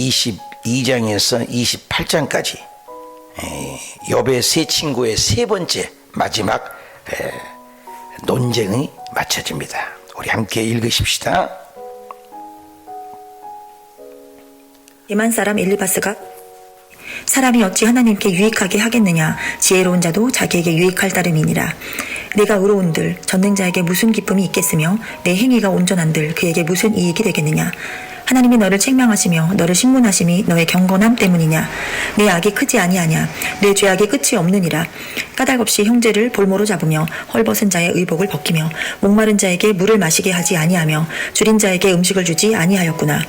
22장에서 28장까지 욥의 세 친구의 세 번째 마지막 논쟁이 마쳐집니다. 우리 함께 읽으십시다. 대만 사람 엘리바스가 사람이 어찌 하나님께 유익하게 하겠느냐, 지혜로운 자도 자기에게 유익할 따름이니라. 내가 의로운들 전능자에게 무슨 기쁨이 있겠으며 내 행위가 온전한들 그에게 무슨 이익이 되겠느냐. 하나님이 너를 책망하시며 너를 신문하심이 너의 경건함 때문이냐. 내 악이 크지 아니하냐. 내 죄악이 끝이 없느니라. 까닭없이 형제를 볼모로 잡으며 헐벗은 자의 의복을 벗기며 목마른 자에게 물을 마시게 하지 아니하며 줄인 자에게 음식을 주지 아니하였구나.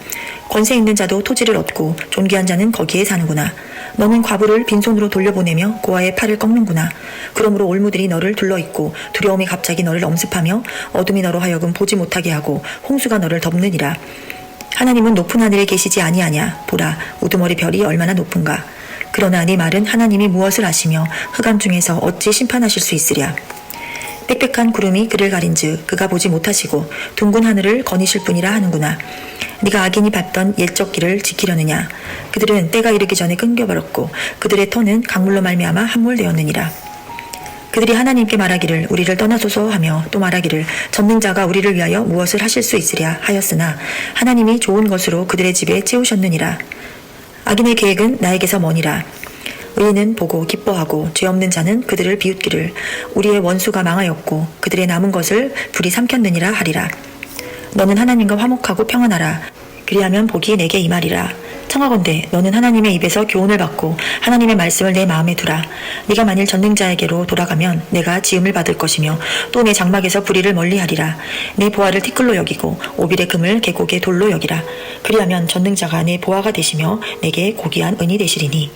권세 있는 자도 토지를 얻고 존귀한 자는 거기에 사는구나. 너는 과부를 빈손으로 돌려보내며 고아의 팔을 꺾는구나. 그러므로 올무들이 너를 둘러있고 두려움이 갑자기 너를 엄습하며 어둠이 너로 하여금 보지 못하게 하고 홍수가 너를 덮느니라. 하나님은 높은 하늘에 계시지 아니하냐. 보라, 우두머리 별이 얼마나 높은가. 그러나 네 말은 하나님이 무엇을 아시며 흑암 중에서 어찌 심판하실 수 있으랴. 빽빽한 구름이 그를 가린즉 그가 보지 못하시고 둥근 하늘을 거니실 뿐이라 하는구나. 네가 악인이 밟던 옛적 길을 지키려느냐. 그들은 때가 이르기 전에 끊겨버렸고 그들의 터는 강물로 말미암아 함몰되었느니라. 그들이 하나님께 말하기를 우리를 떠나소서 하며 또 말하기를 전능자가 우리를 위하여 무엇을 하실 수 있으랴 하였으나 하나님이 좋은 것으로 그들의 집에 채우셨느니라. 악인의 계획은 나에게서 머니라. 의인은 보고 기뻐하고 죄 없는 자는 그들을 비웃기를 우리의 원수가 망하였고 그들의 남은 것을 불이 삼켰느니라 하리라. 너는 하나님과 화목하고 평안하라. 그리하면 복이 내게 임하리라. 청하건대 너는 하나님의 입에서 교훈을 받고 하나님의 말씀을 내 마음에 두라. 네가 만일 전능자에게로 돌아가면 내가 지음을 받을 것이며 또 내 장막에서 불의를 멀리하리라. 내 보화를 티끌로 여기고 오빌의 금을 계곡의 돌로 여기라. 그리하면 전능자가 내 보화가 되시며 내게 고귀한 은이 되시리니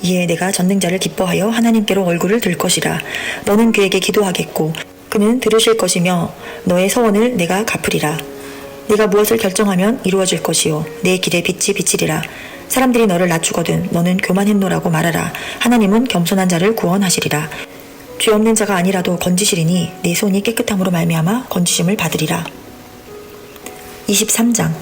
이에 내가 전능자를 기뻐하여 하나님께로 얼굴을 들 것이라. 너는 그에게 기도하겠고 그는 들으실 것이며 너의 서원을 내가 갚으리라. 네가 무엇을 결정하면 이루어질 것이요 내 길에 빛이 비치리라. 사람들이 너를 낮추거든 너는 교만했노라고 말하라. 하나님은 겸손한 자를 구원하시리라. 죄 없는 자가 아니라도 건지시리니 내 손이 깨끗함으로 말미암아 건지심을 받으리라. 23장.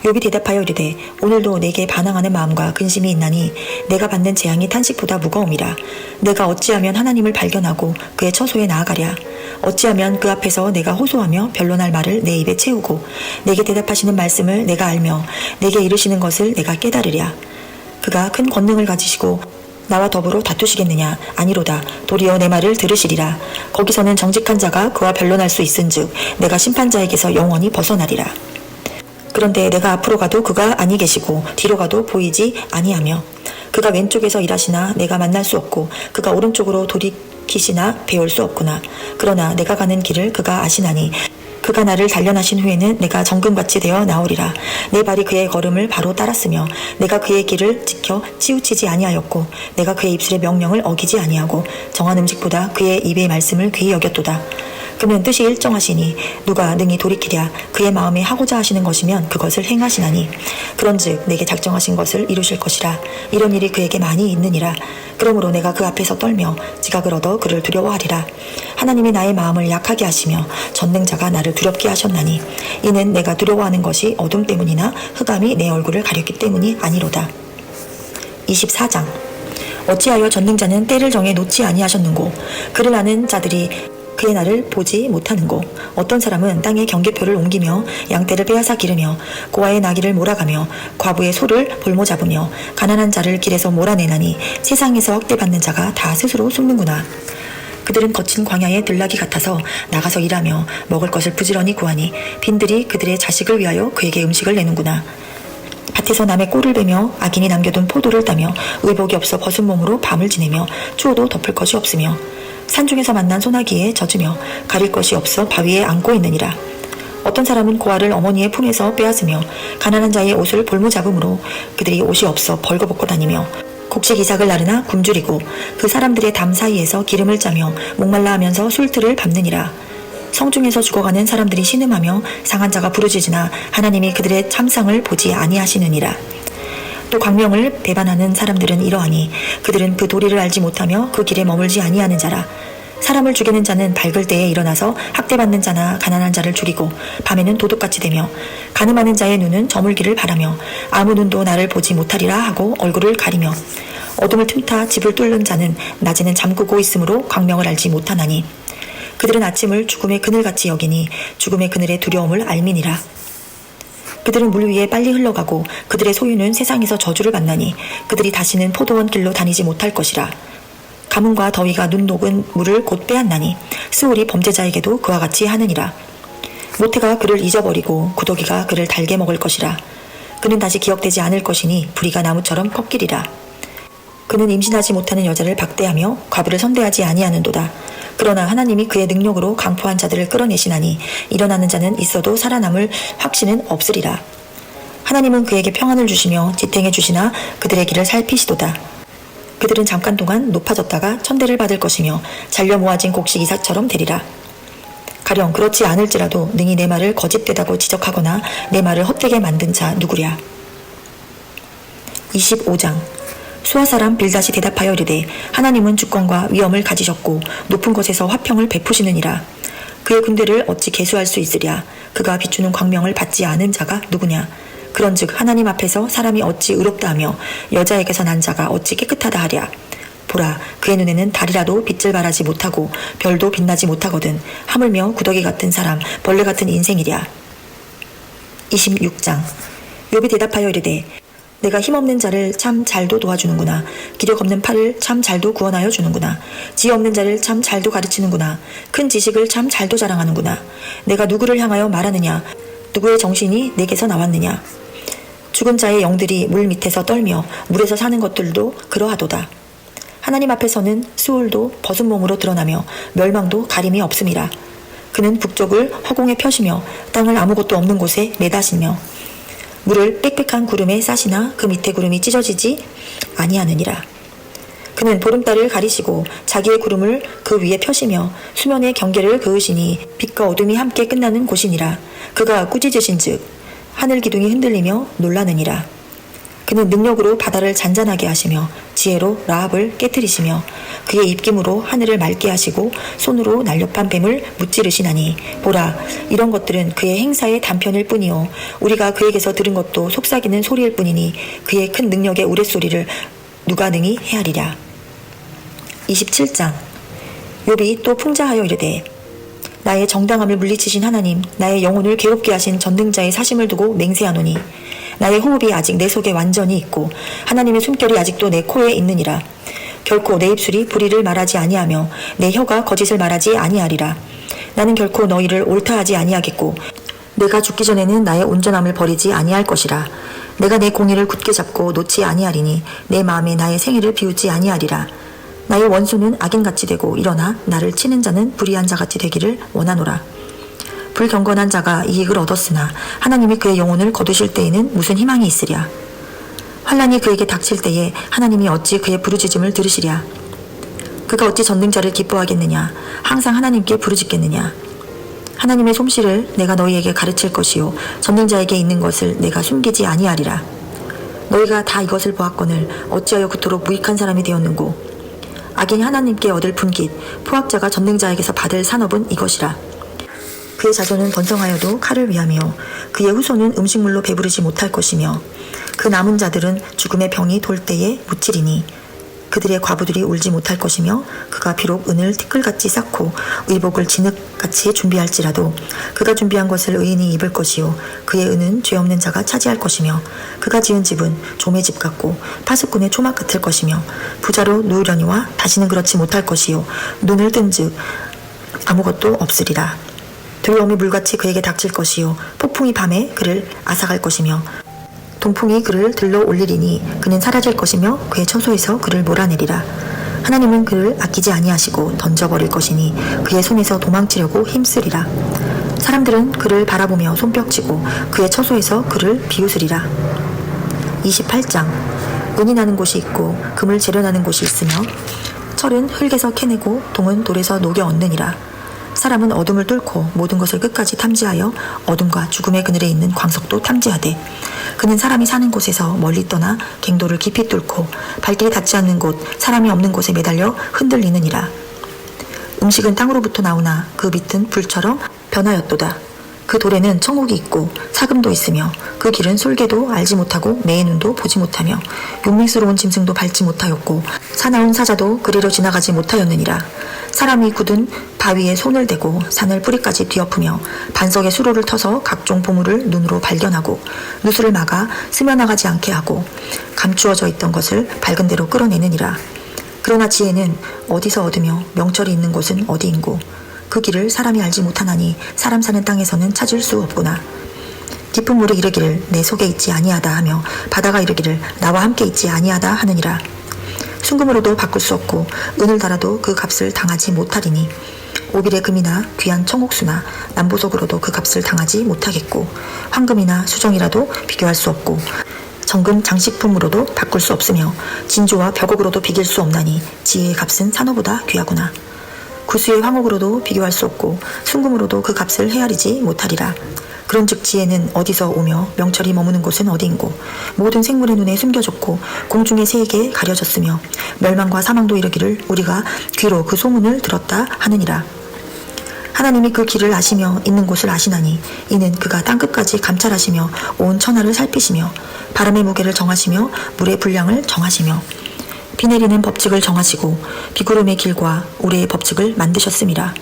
욥이 대답하여 이르되 오늘도 내게 반항하는 마음과 근심이 있나니 내가 받는 재앙이 탄식보다 무거움이라. 내가 어찌하면 하나님을 발견하고 그의 처소에 나아가랴. 어찌하면 그 앞에서 내가 호소하며 변론할 말을 내 입에 채우고 내게 대답하시는 말씀을 내가 알며 내게 이르시는 것을 내가 깨달으랴. 그가 큰 권능을 가지시고 나와 더불어 다투시겠느냐. 아니로다. 도리어 내 말을 들으시리라. 거기서는 정직한 자가 그와 변론할 수 있은즉 내가 심판자에게서 영원히 벗어나리라. 그런데 내가 앞으로 가도 그가 아니 계시고 뒤로 가도 보이지 아니하며 그가 왼쪽에서 일하시나 내가 만날 수 없고 그가 오른쪽으로 돌이키시나 배울 수 없구나. 그러나 내가 가는 길을 그가 아시나니 그가 나를 단련하신 후에는 내가 정금같이 되어 나오리라. 내 발이 그의 걸음을 바로 따랐으며 내가 그의 길을 지켜 치우치지 아니하였고 내가 그의 입술의 명령을 어기지 아니하고 정한 음식보다 그의 입의 말씀을 귀히 여겼도다. 그는 뜻이 일정하시니 누가 능히 돌이키랴. 그의 마음에 하고자 하시는 것이면 그것을 행하시나니 그런즉 내게 작정하신 것을 이루실 것이라. 이런 일이 그에게 많이 있느니라. 그러므로 내가 그 앞에서 떨며 지각을 얻어 그를 두려워하리라. 하나님이 나의 마음을 약하게 하시며 전능자가 나를 두렵게 하셨나니 이는 내가 두려워하는 것이 어둠 때문이나 흑암이 내 얼굴을 가렸기 때문이 아니로다. 24장. 어찌하여 전능자는 때를 정해 놓지 아니하셨는고 그를 아는 자들이 그의 날을 보지 못하는고 어떤 사람은 땅에 경계표를 옮기며 양떼를 빼앗아 기르며 고아의 나귀를 몰아가며 과부의 소를 볼모 잡으며 가난한 자를 길에서 몰아내나니 세상에서 학대받는 자가 다 스스로 숨는구나. 그들은 거친 광야의 들나귀 같아서 나가서 일하며 먹을 것을 부지런히 구하니 빈들이 그들의 자식을 위하여 그에게 음식을 내는구나. 밭에서 남의 꼴을 베며 악인이 남겨둔 포도를 따며 의복이 없어 벗은 몸으로 밤을 지내며 추워도 덮을 것이 없으며 산중에서 만난 소나기에 젖으며 가릴 것이 없어 바위에 앉고 있느니라. 어떤 사람은 고아를 어머니의 품에서 빼앗으며 가난한 자의 옷을 볼모 잡음으로 그들이 옷이 없어 벌거벗고 다니며 곡식 이삭을 나르나 굶주리고 그 사람들의 담 사이에서 기름을 짜며 목말라 하면서 술틀을 밟느니라. 성중에서 죽어가는 사람들이 신음하며 상한 자가 부르짖으나 하나님이 그들의 참상을 보지 아니하시느니라. 또 광명을 배반하는 사람들은 이러하니 그들은 그 도리를 알지 못하며 그 길에 머물지 아니하는 자라. 사람을 죽이는 자는 밝을 때에 일어나서 학대받는 자나 가난한 자를 죽이고 밤에는 도둑같이 되며 간음하는 자의 눈은 저물기를 바라며 아무 눈도 나를 보지 못하리라 하고 얼굴을 가리며 어둠을 틈타 집을 뚫는 자는 낮에는 잠그고 있으므로 광명을 알지 못하나니 그들은 아침을 죽음의 그늘같이 여기니 죽음의 그늘의 두려움을 알미니라. 그들은 물 위에 빨리 흘러가고 그들의 소유는 세상에서 저주를 받나니 그들이 다시는 포도원 길로 다니지 못할 것이라. 가뭄과 더위가 눈 녹은 물을 곧 빼앗나니 스올이 범죄자에게도 그와 같이 하느니라. 모태가 그를 잊어버리고 구더기가 그를 달게 먹을 것이라. 그는 다시 기억되지 않을 것이니 부리가 나무처럼 꺾이리라. 그는 임신하지 못하는 여자를 박대하며 과부를 선대하지 아니하는도다. 그러나 하나님이 그의 능력으로 강포한 자들을 끌어내시나니 일어나는 자는 있어도 살아남을 확신은 없으리라. 하나님은 그에게 평안을 주시며 지탱해 주시나 그들의 길을 살피시도다. 그들은 잠깐 동안 높아졌다가 천대를 받을 것이며 잘려 모아진 곡식 이삭처럼 되리라. 가령 그렇지 않을지라도 능히 내 말을 거짓되다고 지적하거나 내 말을 헛되게 만든 자 누구랴. 25장. 수아 사람 빌닷이 대답하여 이르되 하나님은 주권과 위엄을 가지셨고 높은 곳에서 화평을 베푸시느니라. 그의 군대를 어찌 계수할 수 있으랴. 그가 비추는 광명을 받지 않은 자가 누구냐. 그런즉 하나님 앞에서 사람이 어찌 의롭다 하며 여자에게서 난 자가 어찌 깨끗하다 하랴. 보라, 그의 눈에는 달이라도 빛을 발하지 못하고 별도 빛나지 못하거든 하물며 구더기 같은 사람 벌레 같은 인생이랴. 26장. 욥이 대답하여 이르되 내가 힘없는 자를 참 잘도 도와주는구나. 기력 없는 팔을 참 잘도 구원하여 주는구나. 지혜 없는 자를 참 잘도 가르치는구나. 큰 지식을 참 잘도 자랑하는구나. 내가 누구를 향하여 말하느냐. 누구의 정신이 내게서 나왔느냐. 죽은 자의 영들이 물 밑에서 떨며 물에서 사는 것들도 그러하도다. 하나님 앞에서는 수울도 벗은 몸으로 드러나며 멸망도 가림이 없음이라. 그는 북쪽을 허공에 펴시며 땅을 아무것도 없는 곳에 매다시며 물을 빽빽한 구름에 싸시나 그 밑에 구름이 찢어지지 아니하느니라. 그는 보름달을 가리시고 자기의 구름을 그 위에 펴시며 수면의 경계를 그으시니 빛과 어둠이 함께 끝나는 곳이니라. 그가 꾸짖으신즉 하늘 기둥이 흔들리며 놀라느니라. 그는 능력으로 바다를 잔잔하게 하시며 지혜로 라합을 깨뜨리시며 그의 입김으로 하늘을 맑게 하시고 손으로 날렵한 뱀을 무찌르시나니 보라, 이런 것들은 그의 행사의 단편일 뿐이요 우리가 그에게서 들은 것도 속삭이는 소리일 뿐이니 그의 큰 능력의 우레소리를 누가 능히 헤아리랴. 27장. 욥이 또 풍자하여 이르되 나의 정당함을 물리치신 하나님, 나의 영혼을 괴롭게 하신 전능자의 사심을 두고 맹세하노니 나의 호흡이 아직 내 속에 완전히 있고 하나님의 숨결이 아직도 내 코에 있느니라. 결코 내 입술이 불의를 말하지 아니하며 내 혀가 거짓을 말하지 아니하리라. 나는 결코 너희를 옳다하지 아니하겠고 내가 죽기 전에는 나의 온전함을 버리지 아니할 것이라. 내가 내 공의를 굳게 잡고 놓지 아니하리니 내 마음에 나의 생애를 비우지 아니하리라. 나의 원수는 악인같이 되고 일어나 나를 치는 자는 불의한 자같이 되기를 원하노라. 불경건한 자가 이익을 얻었으나 하나님이 그의 영혼을 거두실 때에는 무슨 희망이 있으랴. 환난이 그에게 닥칠 때에 하나님이 어찌 그의 부르짖음을 들으시랴. 그가 어찌 전능자를 기뻐하겠느냐. 항상 하나님께 부르짖겠느냐. 하나님의 솜씨를 내가 너희에게 가르칠 것이요 전능자에게 있는 것을 내가 숨기지 아니하리라. 너희가 다 이것을 보았거늘 어찌하여 그토록 무익한 사람이 되었는고. 악인이 하나님께 얻을 분깃 포악자가 전능자에게서 받을 산업은 이것이라. 그의 자손은 번성하여도 칼을 위하며 그의 후손은 음식물로 배부르지 못할 것이며 그 남은 자들은 죽음의 병이 돌 때에 묻히리니 그들의 과부들이 울지 못할 것이며 그가 비록 은을 티끌같이 쌓고 의복을 진흙같이 준비할지라도 그가 준비한 것을 의인이 입을 것이요 그의 은은 죄 없는 자가 차지할 것이며 그가 지은 집은 좀의 집 같고 파수꾼의 초막 같을 것이며 부자로 누우려니와 다시는 그렇지 못할 것이요 눈을 뜬즉 아무것도 없으리라. 두려움이 물같이 그에게 닥칠 것이요 폭풍이 밤에 그를 앗아갈 것이며 동풍이 그를 들러 올리리니 그는 사라질 것이며 그의 처소에서 그를 몰아내리라. 하나님은 그를 아끼지 아니하시고 던져버릴 것이니 그의 손에서 도망치려고 힘쓰리라. 사람들은 그를 바라보며 손뼉치고 그의 처소에서 그를 비웃으리라. 28장. 은이 나는 곳이 있고 금을 재련하는 곳이 있으며 철은 흙에서 캐내고 동은 돌에서 녹여 얻느니라. 사람은 어둠을 뚫고 모든 것을 끝까지 탐지하여 어둠과 죽음의 그늘에 있는 광석도 탐지하되 그는 사람이 사는 곳에서 멀리 떠나 갱도를 깊이 뚫고 발길이 닿지 않는 곳 사람이 없는 곳에 매달려 흔들리느니라. 음식은 땅으로부터 나오나 그 밑은 불처럼 변하였도다. 그 돌에는 청옥이 있고 사금도 있으며 그 길은 솔개도 알지 못하고 매의 눈도 보지 못하며 용맹스러운 짐승도 밟지 못하였고 사나운 사자도 그리로 지나가지 못하였느니라. 사람이 굳은 바위에 손을 대고 산을 뿌리까지 뒤엎으며 반석에 수로를 터서 각종 보물을 눈으로 발견하고 누수를 막아 스며나가지 않게 하고 감추어져 있던 것을 밝은 대로 끌어내느니라. 그러나 지혜는 어디서 얻으며 명철이 있는 곳은 어디인고 그 길을 사람이 알지 못하나니 사람 사는 땅에서는 찾을 수 없구나. 깊은 물이 이르기를 내 속에 있지 아니하다 하며 바다가 이르기를 나와 함께 있지 아니하다 하느니라. 순금으로도 바꿀 수 없고 은을 달아도 그 값을 당하지 못하리니 오빌의 금이나 귀한 청옥수나 남보석으로도 그 값을 당하지 못하겠고 황금이나 수정이라도 비교할 수 없고 정금 장식품으로도 바꿀 수 없으며 진주와 벽옥으로도 비길 수 없나니 지혜의 값은 산호보다 귀하구나. 구수의 황옥으로도 비교할 수 없고 순금으로도 그 값을 헤아리지 못하리라. 그런즉 지혜는 어디서 오며 명철이 머무는 곳은 어디인고 모든 생물의 눈에 숨겨졌고 공중의 새에게 가려졌으며 멸망과 사망도 이르기를 우리가 귀로 그 소문을 들었다 하느니라. 하나님이 그 길을 아시며 있는 곳을 아시나니 이는 그가 땅끝까지 감찰하시며 온 천하를 살피시며 바람의 무게를 정하시며 물의 분량을 정하시며 비 내리는 법칙을 정하시고 비구름의 길과 우레의 법칙을 만드셨음이라.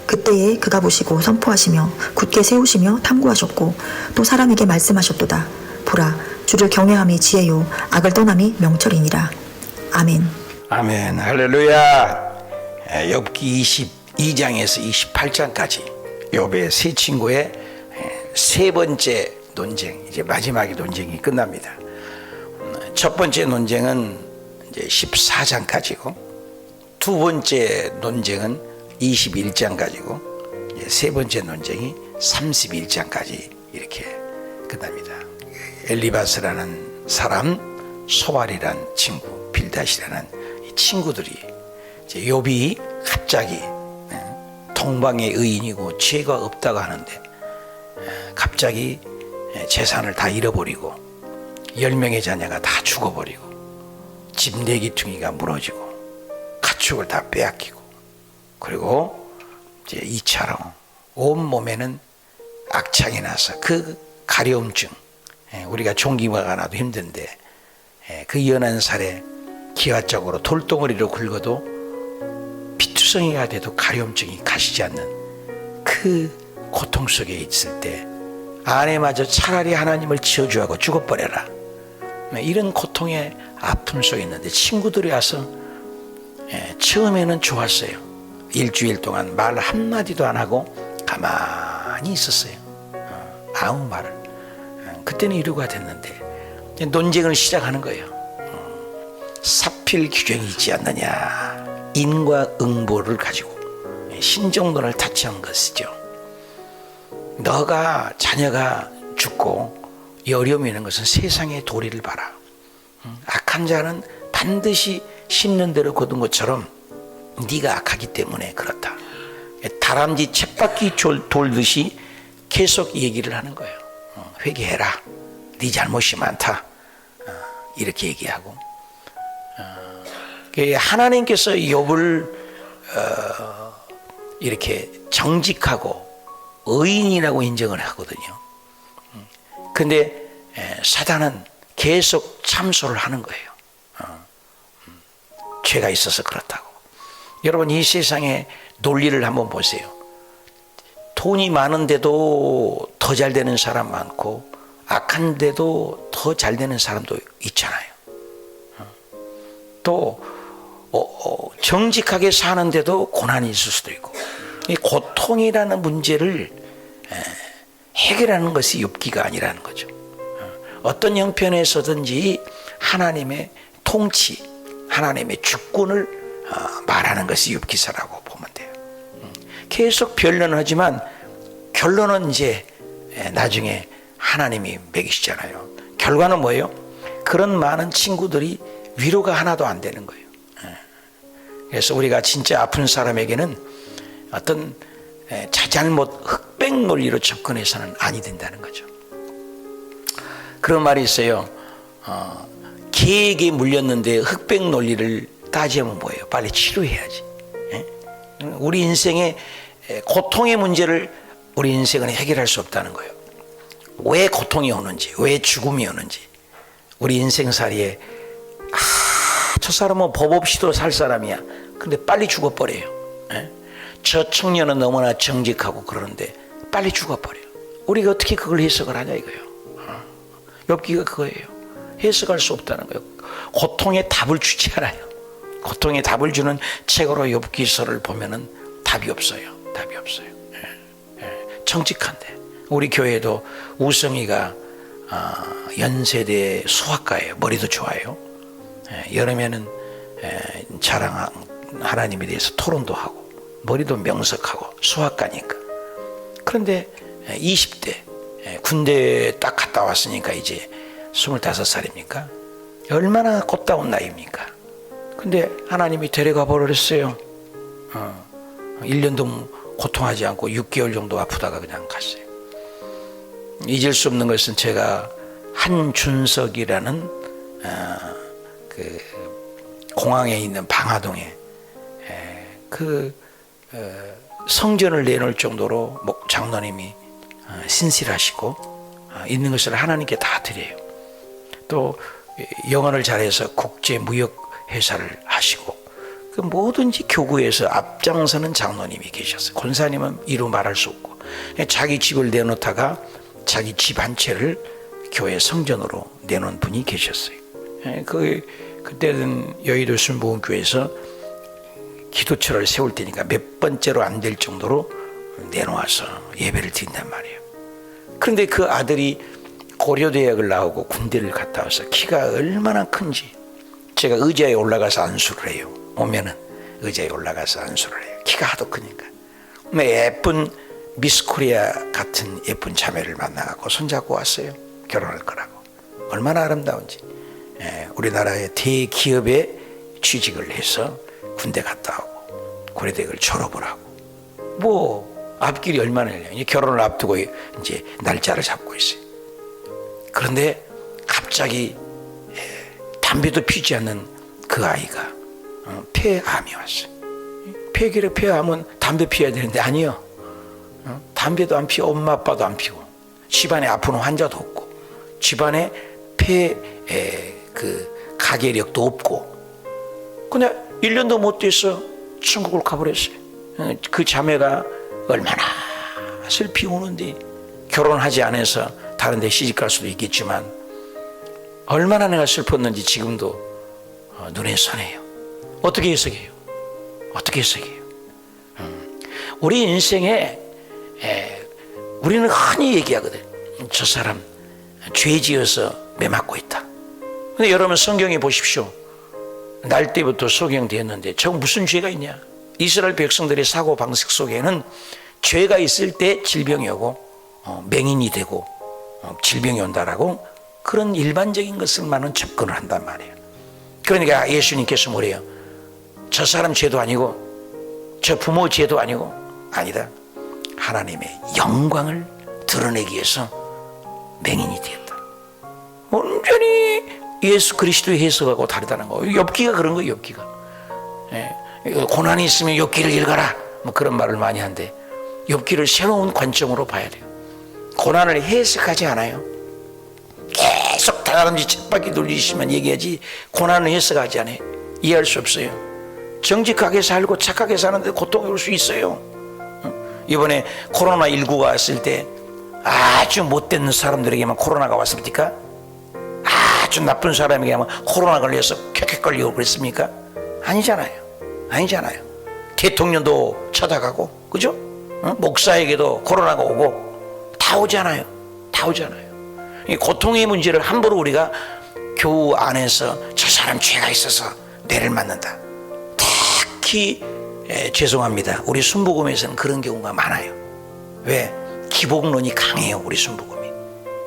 그때에 그가 보시고 선포하시며 굳게 세우시며 탐구하셨고 또 사람에게 말씀하셨도다. 보라, 주를 경외함이 지혜요 악을 떠남이 명철이니라. 아멘. 아멘. 할렐루야. 욥기 22장에서 28장까지 욥의 세 친구의 세 번째 논쟁, 이제 마지막의 논쟁이 끝납니다. 첫 번째 논쟁은 이제 14장까지고 두 번째 논쟁은 21장까지고 세 번째 논쟁이 31장까지 이렇게 끝납니다. 엘리바스라는 사람, 소발이라는 친구, 빌닷이라는 이 친구들이 이제 욥이 갑자기 동방의 의인이고 죄가 없다고 하는데 갑자기 재산을 다 잃어버리고 10명의 자녀가 다 죽어버리고 집 4기퉁이가 무너지고 가축을 다 빼앗기고 그리고 이제 이처럼 온몸에는 악창이 나서 그 가려움증, 우리가 종기가 나도 힘든데 그 연한 살에 기하적으로 돌덩어리로 긁어도 피투성이가 돼도 가려움증이 가시지 않는 그 고통 속에 있을 때 아내마저 차라리 하나님을 지어주하고 죽어버려라, 이런 고통의 아픔 속에 있는데 친구들이 와서 처음에는 좋았어요. 일주일 동안 말 한마디도 안 하고 가만히 있었어요. 아무 말을. 그때는 이루가 됐는데 논쟁을 시작하는 거예요. 사필 규정이 있지 않느냐, 인과 응보를 가지고 신정론을 타치한 것이죠. 너가 자녀가 죽고 어려움이 있는 것은 세상의 도리를 봐라. 악한 자는 반드시 심는 대로 거둔 것처럼 네가 악하기 때문에 그렇다. 다람쥐 쳇바퀴 돌듯이 계속 얘기를 하는 거예요. 회개해라, 네 잘못이 많다, 이렇게 얘기하고 하나님께서 욥을 이렇게 정직하고 의인이라고 인정을 하거든요. 근데 사단은 계속 참소를 하는 거예요. 죄가 있어서 그렇다고. 여러분, 이 세상의 논리를 한번 보세요. 돈이 많은데도 더 잘 되는 사람 많고 악한데도 더 잘 되는 사람도 있잖아요. 또 정직하게 사는데도 고난이 있을 수도 있고, 이 고통이라는 문제를 해결하는 것이 욥기가 아니라는 거죠. 어떤 형편에서든지 하나님의 통치, 하나님의 주권을 말하는 것이 욥기서라고 보면 돼요. 계속 변론하지만 결론은 이제 나중에 하나님이 매기시잖아요. 결과는 뭐예요? 그런 많은 친구들이 위로가 하나도 안 되는 거예요. 그래서 우리가 진짜 아픈 사람에게는 어떤 자잘못 흑백 논리로 접근해서는 아니 된다는 거죠. 그런 말이 있어요. 개에게 물렸는데 흑백 논리를 따지면 뭐예요? 빨리 치료해야지. 우리 인생의 고통의 문제를 우리 인생은 해결할 수 없다는 거예요. 왜 고통이 오는지, 왜 죽음이 오는지. 우리 인생살이에 저 사람은 법 없이도 살 사람이야. 근데 빨리 죽어버려요. 저 청년은 너무나 정직하고 그러는데 빨리 죽어버려요. 우리가 어떻게 그걸 해석을 하냐 이거예요. 욥기가 그거예요. 해석할 수 없다는 거예요. 고통의 답을 주지 않아요. 고통의 답을 주는 책으로 욥기서를 보면은 답이 없어요. 답이 없어요. 정직한데 우리 교회도 우성이가 연세대 수학가예요. 머리도 좋아요. 여름에는 하나님에 대해서 토론도 하고 머리도 명석하고 수학가니까. 그런데 20대 군대 딱 갔다 왔으니까 이제 25살입니까? 얼마나 꽃다운 나이입니까? 근데 하나님이 데려가 버렸어요. 1년도 고통하지 않고 6개월 정도 아프다가 그냥 갔어요. 잊을 수 없는 것은 제가 한준석이라는 그 공항에 있는 방화동에 성전을 내놓을 정도로 장로님이 신실하시고 있는 것을 하나님께 다 드려요. 또 영어를 잘해서 국제무역회사를 하시고 그 뭐든지 교구에서 앞장서는 장로님이 계셨어요. 권사님은 이루 말할 수 없고 자기 집을 내놓다가 자기 집 한 채를 교회 성전으로 내놓은 분이 계셨어요. 그때는 여의도 순복음교회에서 기도처를 세울 때니까 몇 번째로 안 될 정도로 내놓아서 예배를 드린단 말이에요. 그런데 그 아들이 고려대학을 나오고 군대를 갔다 와서 키가 얼마나 큰지 제가 의자에 올라가서 안수를 해요. 오면은 의자에 올라가서 안수를 해요. 키가 하도 크니까. 예쁜 미스코리아 같은 예쁜 자매를 만나고 손잡고 왔어요. 결혼할 거라고. 얼마나 아름다운지. 우리나라의 대기업에 취직을 해서 군대 갔다 오고 고려대학을 졸업을 하고 뭐 앞길이 얼마나 열려요. 결혼을 앞두고 이제 날짜를 잡고 있어요. 그런데 갑자기 담배도 피지 않는 그 아이가 폐암이 왔어요. 폐암은 담배 피워야 되는데 아니요. 담배도 안 피워, 엄마 아빠도 안 피워. 집안에 아픈 환자도 없고 집안에 가계력도 없고 근데 1년도 못 돼서 천국을 가버렸어요. 그 자매가 얼마나 슬피 우는데 결혼하지 않아서 다른 데 시집갈 수도 있겠지만 얼마나 내가 슬펐는지 지금도 눈에 선해요. 어떻게 해석해요? 어떻게 해석해요? 우리 인생에 우리는 흔히 얘기하거든. 저 사람 죄 지어서 매 맞고 있다. 근데 여러분 성경에 보십시오. 날 때부터 소경되었는데 저 무슨 죄가 있냐? 이스라엘 백성들의 사고 방식 속에는 죄가 있을 때 질병이 오고 맹인이 되고 질병이 온다라고 그런 일반적인 것을만은 접근을 한단 말이에요. 그러니까 예수님께서 뭐래요? 저 사람 죄도 아니고 저 부모 죄도 아니고 아니다. 하나님의 영광을 드러내기 위해서 맹인이 되었다. 완전히 예수 그리스도의 해석하고 다르다는 거예요. 욥기가 그런 거예요. 욥기가 고난이 있으면 욥기를 읽어라 뭐 그런 말을 많이 하는데 욥기를 새로운 관점으로 봐야 돼요. 고난을 해석하지 않아요. 계속 다람쥐 쳇바퀴 돌리시면 얘기하지 고난을 해석하지 않아요. 이해할 수 없어요. 정직하게 살고 착하게 사는데 고통이 올 수 있어요. 이번에 코로나19가 왔을 때 아주 못된 사람들에게만 코로나가 왔습니까? 아주 나쁜 사람에게만 코로나 걸려서 켜켜거리고 걸리고 그랬습니까? 아니잖아요. 아니잖아요. 대통령도 쳐다가고 그죠? 목사에게도 코로나가 오고 다 오잖아요. 다 오잖아요. 이 고통의 문제를 함부로 우리가 교우 안에서 저 사람 죄가 있어서 뇌를 맞는다. 특히 죄송합니다. 우리 순복음에서는 그런 경우가 많아요. 왜? 기복론이 강해요. 우리 순복음이.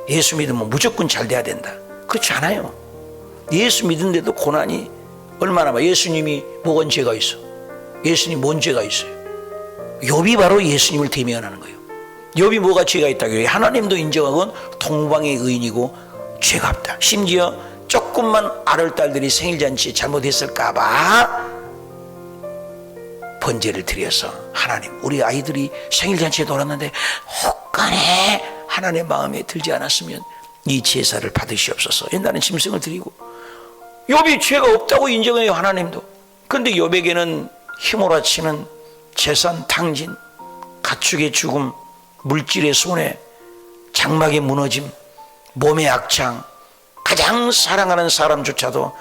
예수 믿으면 무조건 잘 돼야 된다. 그렇지 않아요. 예수 믿는데도 고난이 얼마나 많아. 예수님이 뭐가 죄가 있어? 예수님 뭔 죄가 있어요? 욥이 바로 예수님을 대면하는 거예요. 욥이 뭐가 죄가 있다고요? 하나님도 인정하건 동방의 의인이고 죄가 없다. 심지어 조금만 아들 딸들이 생일잔치에 잘못했을까봐 번제를 드려서 하나님, 우리 아이들이 생일잔치에 놀았는데 혹간에 하나님의 마음에 들지 않았으면 이 제사를 받으시옵소서. 옛날엔 짐승을 드리고, 욥이 죄가 없다고 인정해요, 하나님도. 근데 욥에게는 휘몰아치는 재산 탕진, 가축의 죽음, 물질의 손해, 장막의 무너짐, 몸의 악창, 가장 사랑하는 사람조차도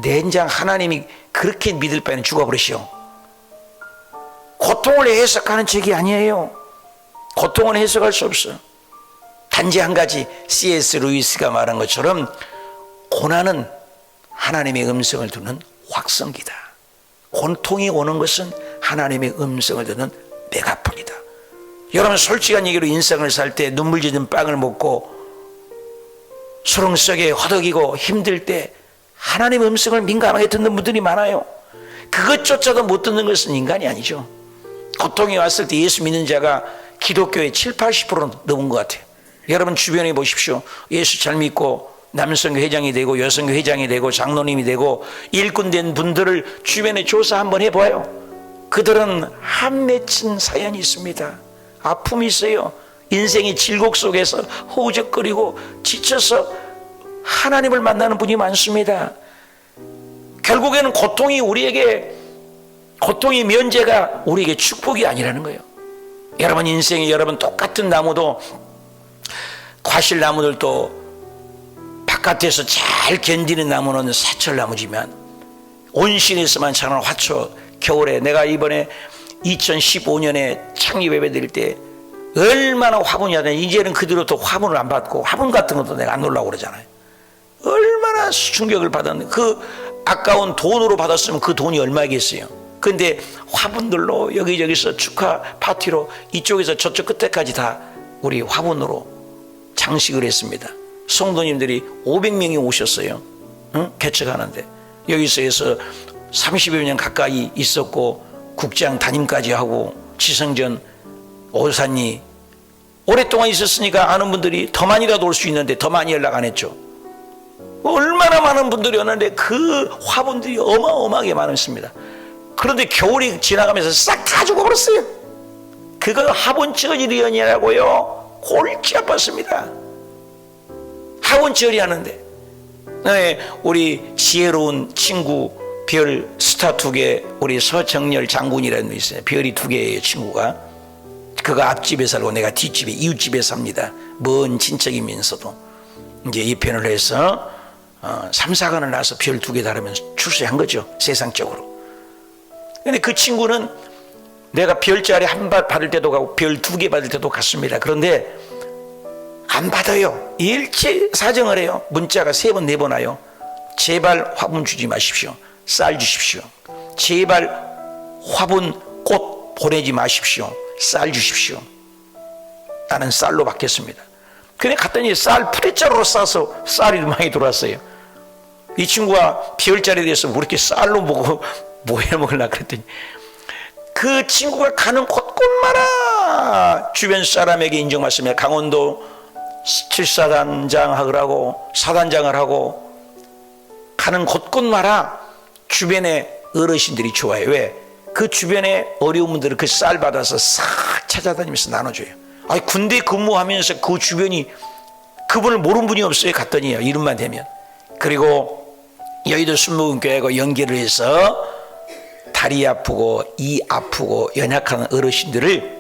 nen장 하나님이 그렇게 믿을 바에는 죽어버리시오. 고통을 해석하는 책이 아니에요. 고통은 해석할 수 없어. 단지 한 가지, C.S. 루이스가 말한 것처럼 고난은 하나님의 음성을 듣는 확성기다. 고통이 오는 것은 하나님의 음성을 듣는 메가폰이다. 여러분, 솔직한 얘기로 인생을 살 때 눈물 젖은 빵을 먹고 수렁 속에 허덕이고 힘들 때 하나님의 음성을 민감하게 듣는 분들이 많아요. 그것조차도 못 듣는 것은 인간이 아니죠. 고통이 왔을 때 예수 믿는 자가 기독교의 70-80% 넘은 것 같아요. 여러분 주변에 보십시오. 예수 잘 믿고 남성교 회장이 되고 여성교 회장이 되고 장로님이 되고 일꾼 된 분들을 주변에 조사 한번 해봐요. 그들은 한 맺힌 사연이 있습니다. 아픔이 있어요. 인생의 질곡 속에서 허우적거리고 지쳐서 하나님을 만나는 분이 많습니다. 결국에는 고통의 면제가 우리에게 축복이 아니라는 거예요. 여러분 인생에 여러분 똑같은 나무도, 과실나무들도 바깥에서 잘 견디는 나무는 사철나무지만 온실에서만 자라는 화초, 겨울에 내가 이번에 2015년에 창립 예배 드릴 때 얼마나 화분이 하냐. 이제는 그대로 또 화분을 안 받고 화분 같은 것도 내가 안 놓으려고 그러잖아요. 얼마나 충격을 받았는데, 그 아까운 돈으로 받았으면 그 돈이 얼마겠어요. 근데 화분들로 여기저기서 축하 파티로 이쪽에서 저쪽 끝에까지 다 우리 화분으로 장식을 했습니다. 성도님들이 500명이 오셨어요. 개척하는데 여기서 해서 30여 년 가까이 있었고 국장 담임까지 하고 지성전 오산리 오랫동안 있었으니까 아는 분들이 더 많이라도 올 수 있는데 더 많이 연락 안 했죠. 얼마나 많은 분들이 왔는데 그 화분들이 어마어마하게 많았습니다. 그런데 겨울이 지나가면서 싹 다 죽어버렸어요. 그거 화분처리라고요. 골치 아팠습니다. 화분처리 하는데, 네, 우리 지혜로운 친구 별 스타 2개, 우리 서정렬 장군이라는 분 있어요. 별이 2개예요, 친구가. 그가 앞집에 살고 내가 뒷집에, 이웃집에 삽니다. 먼 친척이면서도 이제 입편을 해서 3, 4간을 낳아서 별 2개 달으면서 출세한 거죠, 세상적으로. 근데 그 친구는 내가 별자리 한 발 받을 때도 가고 별 2개 받을 때도 갔습니다. 그런데 안 받아요. 일체 사정을 해요. 문자가 3번 4번 와요. 제발 화분 주지 마십시오. 쌀 주십시오. 제발 화분 꽃 보내지 마십시오. 쌀 주십시오. 나는 쌀로 받겠습니다. 근데 갔더니 쌀 푸대자루로 싸서 쌀이 많이 들어왔어요. 이 친구가 별자리에 대해서 뭐 이렇게 쌀로 먹고 뭐 해 먹으려고 그랬더니 그 친구가 가는 곳곳마다 주변 사람에게 인정받습니다. 강원도 7사단장을 하고 사단장을 하고 가는 곳곳마다 주변에 어르신들이 좋아해요. 왜? 그 주변에 어려운 분들은 그 쌀 받아서 싹 찾아다니면서 나눠줘요. 아니 군대 근무하면서 그 주변이 그분을 모르는 분이 없어요. 갔더니요, 이름만 대면. 그리고 여의도 순복음교회하고 연계를 해서 다리 아프고 이 아프고 연약한 어르신들을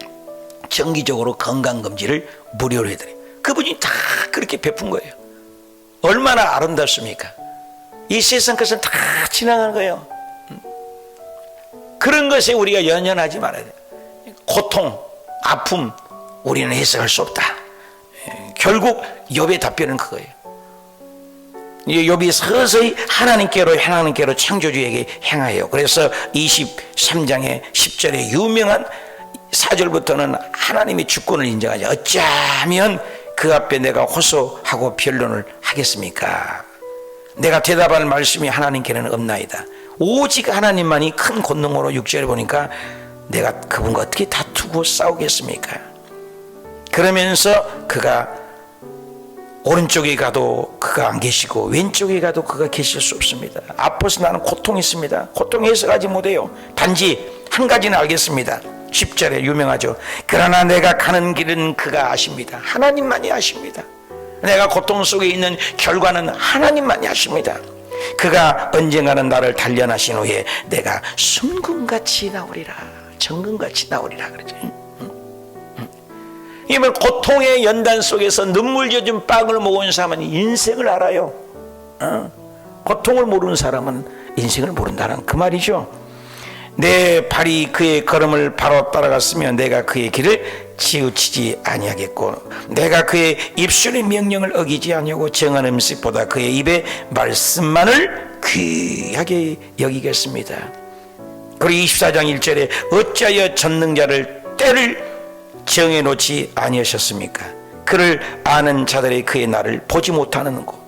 정기적으로 건강검진을 무료로 해드려요. 그분이 다 그렇게 베푼 거예요. 얼마나 아름답습니까? 이 세상 것은 다 지나가는 거예요. 그런 것에 우리가 연연하지 말아야 돼요. 고통, 아픔, 우리는 해석할 수 없다. 결국 욥의 답변은 그거예요. 욥이 서서히 하나님께로 창조주에게 행하여. 그래서 23장의 10절에 유명한 4절부터는 하나님의 주권을 인정하죠. 어찌하면 그 앞에 내가 호소하고 변론을 하겠습니까? 내가 대답할 말씀이 하나님께는 없나이다. 오직 하나님만이 큰 권능으로 6절에 보니까 내가 그분과 어떻게 다투고 싸우겠습니까? 그러면서 그가 오른쪽에 가도 그가 안 계시고 왼쪽에 가도 그가 계실 수 없습니다. 앞에서 나는 고통이 있습니다. 고통 해석하지 못해요. 단지 한 가지는 알겠습니다. 10절에 유명하죠. 그러나 내가 가는 길은 그가 아십니다. 하나님만이 아십니다. 내가 고통 속에 있는 결과는 하나님만이 아십니다. 그가 언젠가는 나를 단련하신 후에 내가 순금같이 나오리라, 정금같이 나오리라 그러죠. 이면 고통의 연단 속에서 눈물 젖은 빵을 먹은 사람은 인생을 알아요. 고통을 모르는 사람은 인생을 모른다는 그 말이죠. 내 발이 그의 걸음을 바로 따라갔으면 내가 그의 길을 치우치지 아니하겠고, 내가 그의 입술의 명령을 어기지 아니하고 정한 음식보다 그의 입의 말씀만을 귀하게 여기겠습니다. 그리고 24장 1절에 어찌하여 전능자를 때를 정해놓지 아니하셨습니까? 그를 아는 자들의 그의 날을 보지 못하는 것.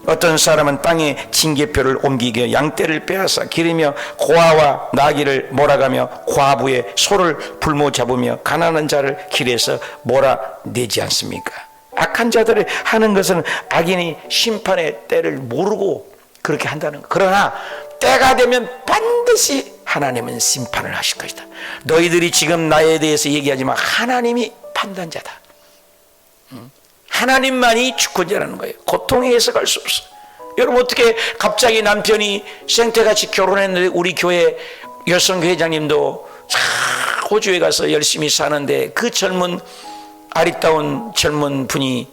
어떤 사람은 땅에 징계표를 옮기게 양떼를 빼앗아 기르며 고아와 나귀를 몰아가며 과부의 소를 불모 잡으며 가난한 자를 길에서 몰아내지 않습니까? 악한 자들이 하는 것은 악인이 심판의 때를 모르고 그렇게 한다는 것. 그러나 때가 되면 반드시 하나님은 심판을 하실 것이다. 너희들이 지금 나에 대해서 얘기하지만 하나님이 판단자다. 하나님만이 주권자라는 거예요. 고통에 해석할 수 없어. 여러분, 어떻게 갑자기 남편이 생태같이 결혼했는데 우리 교회 여성 회장님도 호주에 가서 열심히 사는데 그 젊은 아리따운 젊은 분이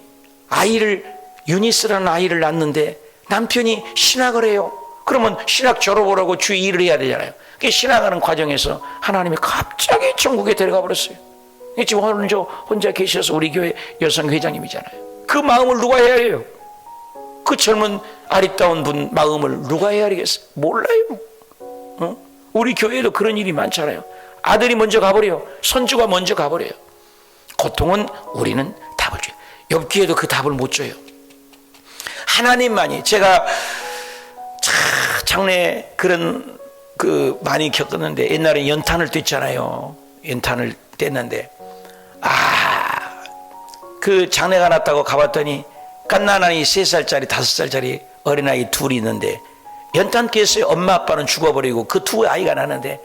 유니스라는 아이를 낳는데 남편이 신학을 해요. 그러면 신학 졸업을 하고 주의 일을 해야 되잖아요. 그 신학하는 과정에서 하나님이 갑자기 천국에 데려가 버렸어요. 지금 혼자 계셔서 우리 교회 여성 회장님이잖아요. 그 마음을 누가 헤아려요? 그 젊은 아리따운 분 마음을 누가 헤아리겠어요? 몰라요. 우리 교회에도 그런 일이 많잖아요. 아들이 먼저 가버려요. 손주가 먼저 가버려요. 고통은 우리는 답을 줘요. 욥기에도 그 답을 못 줘요. 하나님만이. 제가 장래 그런 많이 겪었는데, 옛날에 연탄을 뗐잖아요. 연탄을 뗐는데 그 장례가 났다고 가봤더니 갓난아이 3살짜리 5살짜리 어린아이 둘이 있는데 연탄 깼어요. 엄마 아빠는 죽어버리고 그 두 아이가 나는데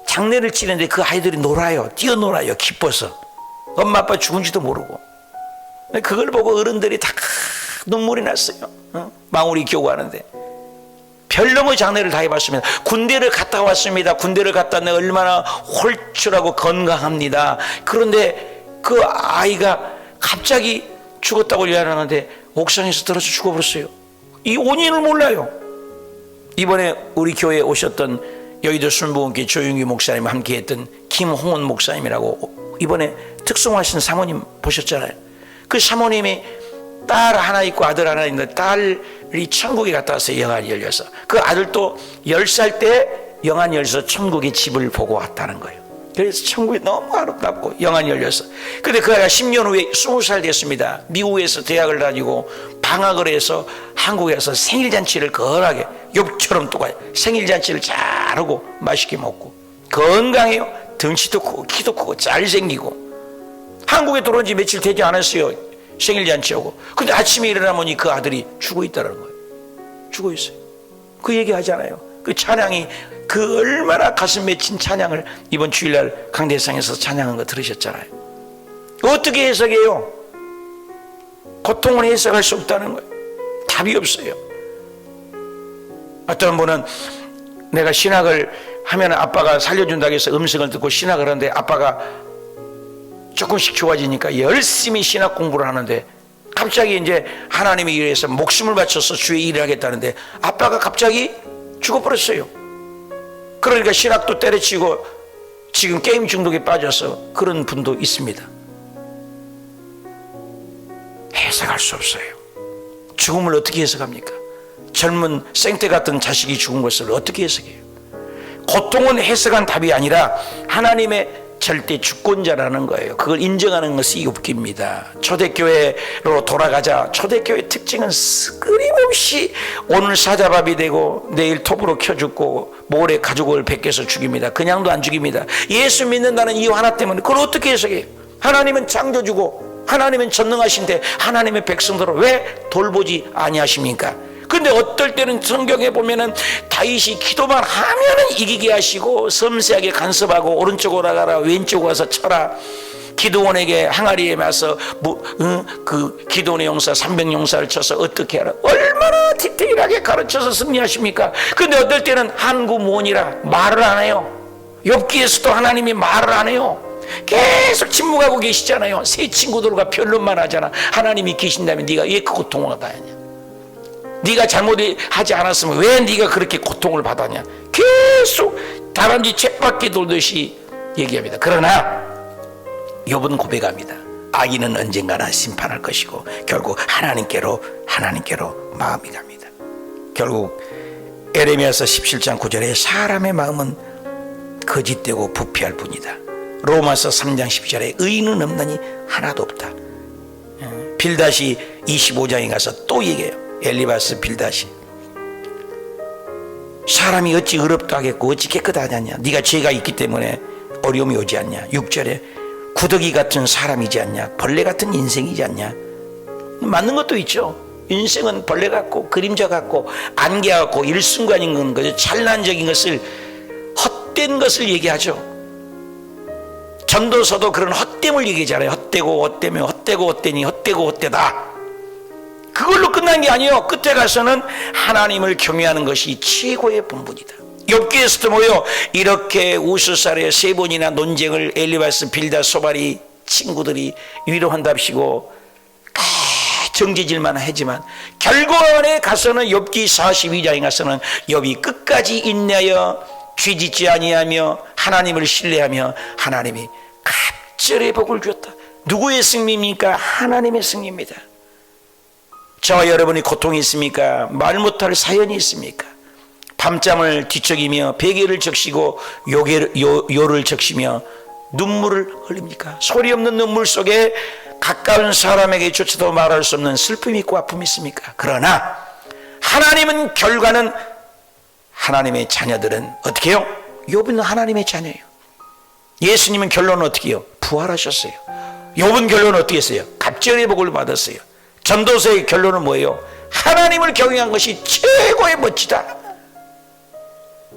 장례를 치는데 그 아이들이 놀아요. 뛰어놀아요. 기뻐서. 엄마 아빠 죽은지도 모르고. 그걸 보고 어른들이 다 눈물이 났어요. 망우리 교구하는데. 별놈의 장례를 다 해봤습니다. 군대를 갔다 왔습니다. 군대를 갔다 왔는데 얼마나 홀출하고 건강합니다. 그런데 그 아이가 갑자기 죽었다고 얘기하는데 옥상에서 떨어져 죽어버렸어요. 이 원인을 몰라요. 이번에 우리 교회에 오셨던 여의도 순복음교회 조용기 목사님 함께 했던 김홍원 목사님이라고 이번에 특송하신 사모님 보셨잖아요. 그 사모님이 딸 하나 있고 아들 하나 있는데 딸이 천국에 갔다 왔어요. 영안이 열려서. 그 아들도 10살 때 영안이 열려서 천국의 집을 보고 왔다는 거예요. 그래서 천국이 너무 아름답고 영안이 열려서. 근데 그 아이가 10년 후에 20살 됐습니다. 미국에서 대학을 다니고 방학을 해서 한국에 와서 생일잔치를 거하게 욥처럼 똑같이 생일잔치를 잘하고 맛있게 먹고 건강해요. 덩치도 크고 키도 크고 잘생기고. 한국에 들어온 지 며칠 되지 않았어요. 생일잔치하고. 근데 아침에 일어나보니 그 아들이 죽어있다는 거예요. 죽어있어요. 그 얘기 하잖아요. 그 찬양이 그 얼마나 가슴 맺힌 찬양을 이번 주일날 강대상에서 찬양한 거 들으셨잖아요. 어떻게 해석해요? 고통을 해석할 수 없다는 거예요. 답이 없어요. 어떤 분은 내가 신학을 하면 아빠가 살려준다고 해서 음성을 듣고 신학을 하는데 아빠가 조금씩 좋아지니까 열심히 신학 공부를 하는데 갑자기 이제 하나님의 일에 서 목숨을 바쳐서 주의 일을 하겠다는데 아빠가 갑자기 죽어버렸어요. 그러니까 신학도 때려치고 지금 게임 중독에 빠져서 그런 분도 있습니다. 해석할 수 없어요. 죽음을 어떻게 해석합니까? 젊은 생태 같은 자식이 죽은 것을 어떻게 해석해요? 고통은 해석한 답이 아니라 하나님의 절대 주권자라는 거예요. 그걸 인정하는 것이 욥기입니다. 초대교회로 돌아가자. 초대교회의 특징은 끊임없이 오늘 사자밥이 되고 내일 톱으로 켜 죽고 모레 가족을 베껴서 죽입니다. 그냥도 안 죽입니다. 예수 믿는다는 이유 하나 때문에. 그걸 어떻게 해석해요? 하나님은 창조주고 하나님은 전능하신데 하나님의 백성들을 왜 돌보지 아니하십니까? 근데 어떨 때는 성경에 보면은 다윗이 기도만 하면은 이기게 하시고 섬세하게 간섭하고 오른쪽 오라가라 왼쪽 와서 쳐라. 기드온에게 항아리에 맞서 그 기드온의 용사 300용사를 쳐서 어떻게 하라. 얼마나 디테일하게 가르쳐서 승리하십니까? 근데 어떨 때는 한구무원이라 말을 안 해요. 욥기에서도 하나님이 말을 안 해요. 계속 침묵하고 계시잖아요. 새 친구들과 변론만 하잖아. 하나님이 계신다면 네가 왜 그 고통을 받았냐? 네가 잘못하지 않았으면 왜 네가 그렇게 고통을 받았냐? 계속 다람쥐 쳇바퀴 돌듯이 얘기합니다. 그러나 욥은 고백합니다. 악인은 언젠가나 심판할 것이고 결국 하나님께로 마음이 갑니다. 결국 에레미야서 17장 9절에 사람의 마음은 거짓되고 부패할 뿐이다. 로마서 3장 10절에 의인은 없나니 하나도 없다. 빌닷이 25장에 가서 또 얘기해요. 엘리바스 빌닷이 사람이 어찌 의롭다 하겠고 어찌 깨끗하지 않냐. 네가 죄가 있기 때문에 어려움이 오지 않냐. 6절에 구더기 같은 사람이지 않냐. 벌레 같은 인생이지 않냐. 맞는 것도 있죠. 인생은 벌레 같고 그림자 같고 안개 같고 일순간인 건 거죠. 찬란적인 것을 헛된 것을 얘기하죠. 전도서도 그런 헛됨을 얘기하잖아요. 헛되고 헛되며 헛되고 헛되니 헛되고 헛되다. 그걸로 끝난 게 아니에요. 끝에 가서는 하나님을 경외하는 것이 최고의 본분이다. 욥기에서도 뭐요? 이렇게 우스살에 3번이나 논쟁을 엘리바스 빌닷 소발이 친구들이 위로한답시고 정지질만 하지만 결국에 가서는 욥기 42장에 가서는 욥이 끝까지 인내하여 죄짓지 아니하며 하나님을 신뢰하며 하나님이 갑절의 복을 주었다. 누구의 승리입니까? 하나님의 승리입니다. 저와 여러분이 고통이 있습니까? 말 못할 사연이 있습니까? 밤잠을 뒤척이며 베개를 적시고 요를 적시며 눈물을 흘립니까? 소리 없는 눈물 속에 가까운 사람에게 조차도 말할 수 없는 슬픔이 있고 아픔이 있습니까? 그러나 하나님은 결과는 하나님의 자녀들은 어떻게 해요? 욥은 하나님의 자녀예요. 예수님은 결론은 어떻게 해요? 부활하셨어요. 욥은 결론은 어떻게 했어요? 갑절의 복을 받았어요. 전도서의 결론은 뭐예요? 하나님을 경외한 것이 최고의 멋지다.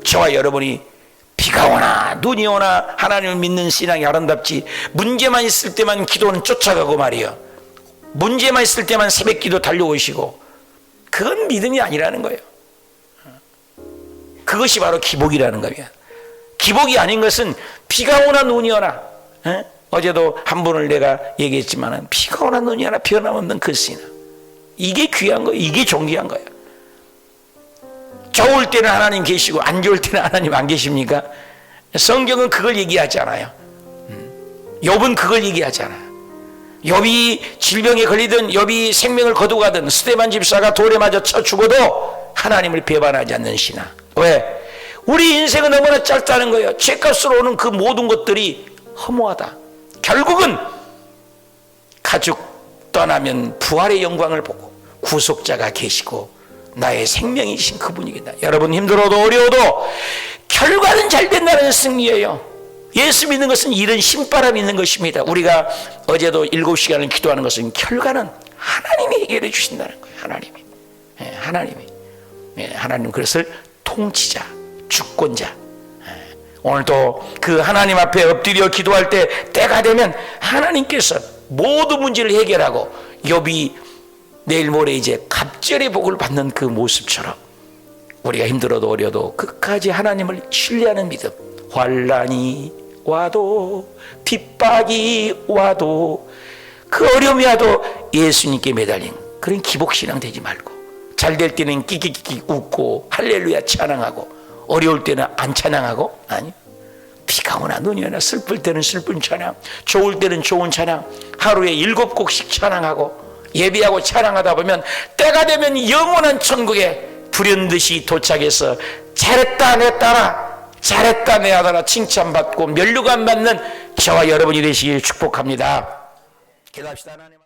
저와 여러분이 비가 오나 눈이 오나 하나님을 믿는 신앙이 아름답지, 문제만 있을 때만 기도는 쫓아가고 말이에요. 문제만 있을 때만 새벽기도 달려오시고, 그건 믿음이 아니라는 거예요. 그것이 바로 기복이라는 거예요. 기복이 아닌 것은 비가 오나 눈이 오나, 어제도 한 분을 내가 얘기했지만 비가 오나 눈이 오나 변함없는 그 신앙, 이게 귀한 거예요. 이게 존귀한 거예요. 좋을 때는 하나님 계시고 안 좋을 때는 하나님 안 계십니까? 성경은 그걸 얘기하지 않아요. 욥은 그걸 얘기하지 않아요. 욥이 질병에 걸리든 욥이 생명을 거두가든 스데반 집사가 돌에 맞아 쳐 죽어도 하나님을 배반하지 않는 신앙. 왜? 우리 인생은 너무나 짧다는 거예요. 죄값으로 오는 그 모든 것들이 허무하다. 결국은 가족 떠나면 부활의 영광을 보고 구속자가 계시고 나의 생명이신 그분이겠다. 여러분 힘들어도 어려워도 결과는 잘 된다는 승리예요. 예수 믿는 것은 이런 신바람이 있는 것입니다. 우리가 어제도 7시간을 기도하는 것은 결과는 하나님이 해결해 주신다는 거예요. 하나님이. 하나님 그것을 통치자, 주권자. 오늘도 그 하나님 앞에 엎드려 기도할 때 때가 되면 하나님께서 모든 문제를 해결하고 욥이 내일 모레 이제 갑절의 복을 받는 그 모습처럼 우리가 힘들어도 어려도 끝까지 하나님을 신뢰하는 믿음. 환난이 와도 핍박이 와도 그 어려움이 와도 예수님께 매달린 그런 기복신앙 되지 말고, 잘 될 때는 끼끼끼 웃고 할렐루야 찬양하고 어려울 때는 안 찬양하고, 아니, 비가 오나 눈이 오나 슬플 때는 슬픈 찬양, 좋을 때는 좋은 찬양, 하루에 7곡씩 찬양하고 예비하고 찬양하다 보면 때가 되면 영원한 천국에 불현듯이 도착해서 잘했다 내 딸아, 잘했다 내 아들아 칭찬받고 면류관 받는 저와 여러분이 되시길 축복합니다. 기도합시다. 하나님.